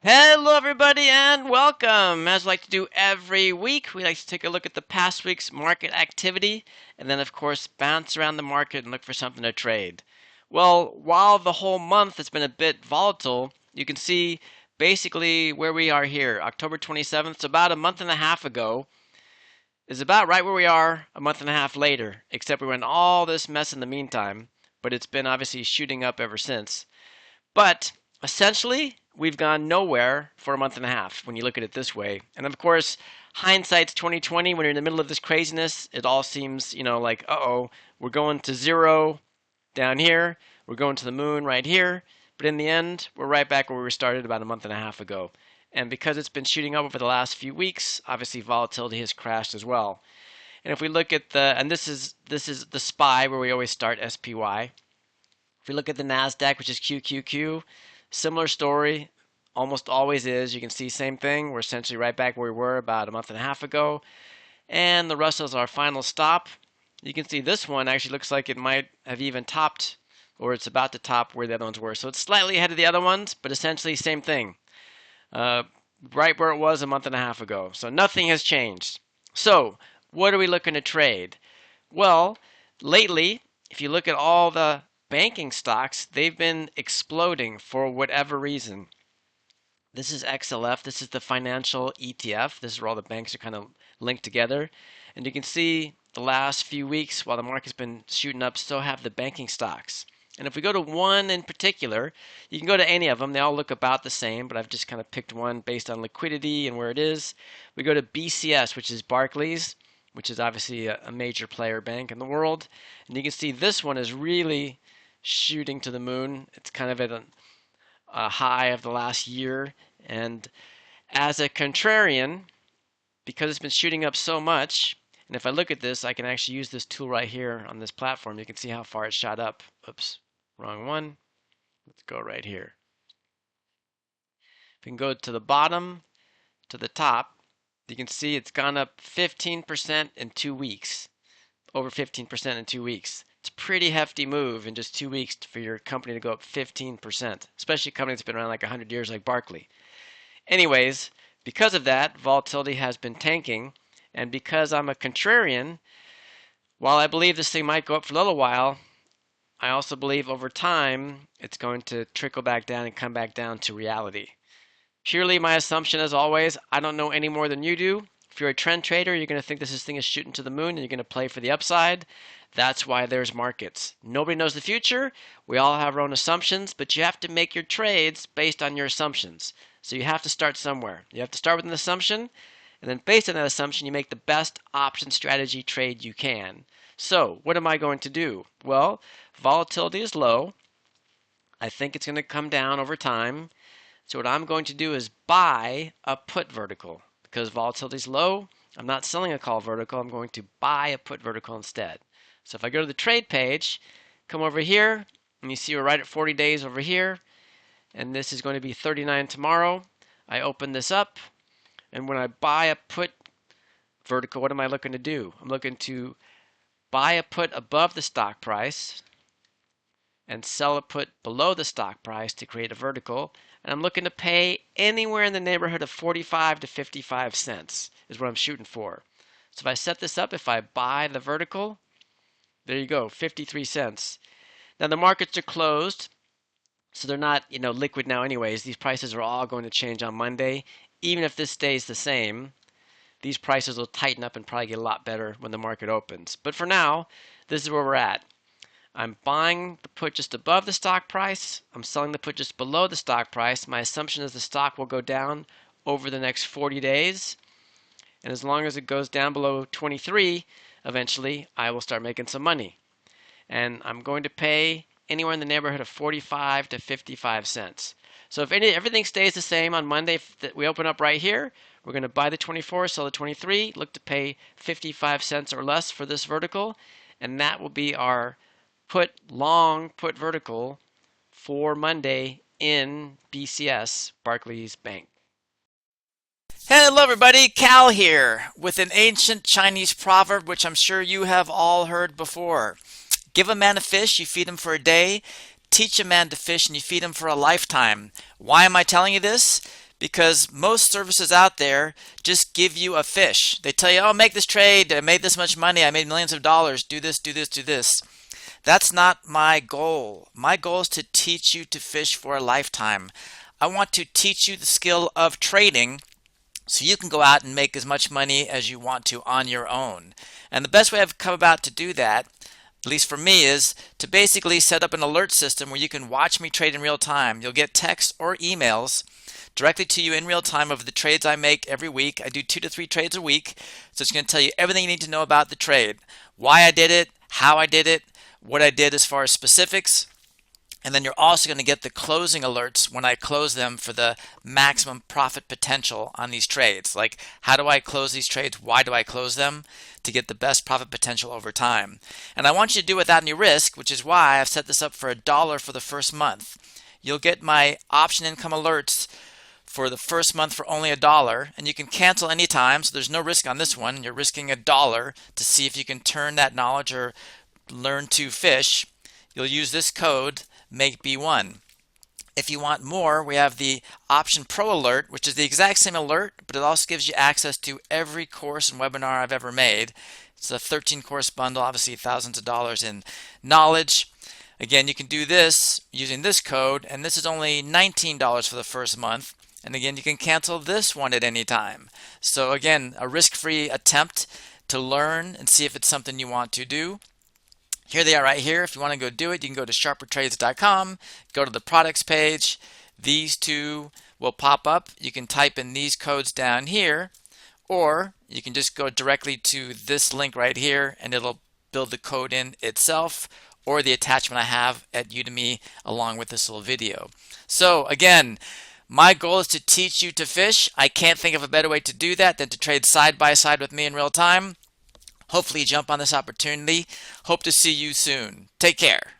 Hello, everybody, and welcome. As we like to do every week, we like to take a look at the past week's market activity and then, of course, bounce around the market and look for something to trade. Well, while the whole month has been a bit volatile, you can see basically where we are here. October 27th, so about a month and a half ago, is about right where we are a month and a half later, except we were in all this mess in the meantime, but it's been obviously shooting up ever since. But essentially, we've gone nowhere for a month and a half when you look at it this way. And of course, hindsight's 2020. When you're in the middle of this craziness, it all seems, like, uh-oh, we're going to zero down here. We're going to the moon right here. But in the end, we're right back where we started about a month and a half ago. And because it's been shooting up over the last few weeks, obviously volatility has crashed as well. And if we look at and this is the SPY where we always start SPY. If we look at the NASDAQ, which is QQQ, similar story, almost always is. You can see same thing. We're essentially right back where we were about a month and a half ago. And the Russell's our final stop. You can see this one actually looks like it might have even topped, or it's about to top where the other ones were. So it's slightly ahead of the other ones, but essentially same thing. Uh, right where it was a month and a half ago. So nothing has changed. So what are we looking to trade? Well, lately, if you look at all the banking stocks, they've been exploding for whatever reason. This is XLF. This is the financial ETF. This is where all the banks are kind of linked together. And you can see the last few weeks, while the market's been shooting up, so have the banking stocks. And if we go to one in particular, you can go to any of them. They all look about the same, but I've just kind of picked one based on liquidity and where it is. We go to BCS, which is Barclays, which is obviously a major player bank in the world. And you can see this one is really shooting to the moon. It's kind of at a high of the last year. And as a contrarian, because it's been shooting up so much, and if I look at this, I can actually use this tool right here on this platform. You can see how far it shot up. Oops, wrong one. Let's go right here. If we can go to the bottom, to the top, you can see it's gone up 15% in 2 weeks. Over 15% in 2 weeks. It's a pretty hefty move in just 2 weeks for your company to go up 15%, especially a company that's been around like 100 years like Barclay. Anyways, because of that, volatility has been tanking, and because I'm a contrarian, while I believe this thing might go up for a little while, I also believe over time it's going to trickle back down and come back down to reality. Purely my assumption, as always, I don't know any more than you do. If you're a trend trader, you're going to think this thing is shooting to the moon and you're going to play for the upside. That's why there's markets. Nobody knows the future. We all have our own assumptions, but you have to make your trades based on your assumptions. So you have to start somewhere. You have to start with an assumption, and then based on that assumption, you make the best option strategy trade you can. So what am I going to do? Well, volatility is low. I think it's going to come down over time. So what I'm going to do is buy a put vertical. Because volatility is low, I'm not selling a call vertical. I'm going to buy a put vertical instead. So if I go to the trade page, come over here, and you see we're right at 40 days over here. And this is going to be 39 tomorrow. I open this up, and when I buy a put vertical, what am I looking to do? I'm looking to buy a put above the stock price and sell a put below the stock price to create a vertical. And I'm looking to pay anywhere in the neighborhood of 45 to 55 cents is what I'm shooting for. So if I set this up, if I buy the vertical, there you go, 53 cents. Now the markets are closed, so they're not, liquid now anyways. These prices are all going to change on Monday. Even if this stays the same, these prices will tighten up and probably get a lot better when the market opens. But for now, this is where we're at. I'm buying the put just above the stock price. I'm selling the put just below the stock price. My assumption is the stock will go down over the next 40 days. And as long as it goes down below 23, eventually I will start making some money. And I'm going to pay anywhere in the neighborhood of 45 to 55 cents. So if everything stays the same on Monday, if we open up right here, we're going to buy the 24, sell the 23, look to pay 55 cents or less for this vertical, and that will be our put vertical for Monday in BCS, Barclays Bank. Hello everybody, Cal here with an ancient Chinese proverb which I'm sure you have all heard before. Give a man a fish, you feed him for a day. Teach a man to fish and you feed him for a lifetime. Why am I telling you this? Because most services out there just give you a fish. They tell you, oh, make this trade, I made this much money, I made millions of dollars, do this, do this, do this. That's not my goal. My goal is to teach you to fish for a lifetime. I want to teach you the skill of trading so you can go out and make as much money as you want to on your own. And the best way I've come about to do that, at least for me, is to basically set up an alert system where you can watch me trade in real time. You'll get texts or emails directly to you in real time of the trades I make every week. I do 2 to 3 trades a week, so it's going to tell you everything you need to know about the trade, why I did it, how I did it, what I did as far as specifics. And then you're also going to get the closing alerts when I close them for the maximum profit potential on these trades. Like, how do I close these trades? Why do I close them? To get the best profit potential over time. And I want you to do it without any risk, which is why I've set this up for $1 for the first month. You'll get my option income alerts for the first month for only $1, and you can cancel anytime, so there's no risk on this one. You're risking $1 to see if you can turn that knowledge or learn to fish. You'll use this code, make B1. If you want more, we have the option Pro Alert, which is the exact same alert, but it also gives you access to every course and webinar I've ever made. It's a 13 course bundle, obviously thousands of dollars in knowledge. Again, you can do this using this code, and this is only $19 for the first month. And again, you can cancel this one at any time. So again, a risk-free attempt to learn and see if it's something you want to do. Here they are right here. If you want to go do it, you can go to sharpertrades.com, go to the products page. These two will pop up. You can type in these codes down here, or you can just go directly to this link right here and it'll build the code in itself, or the attachment I have at Udemy along with this little video. So again, my goal is to teach you to fish. I can't think of a better way to do that than to trade side by side with me in real time. Hopefully jump on this opportunity. Hope to see you soon. Take care.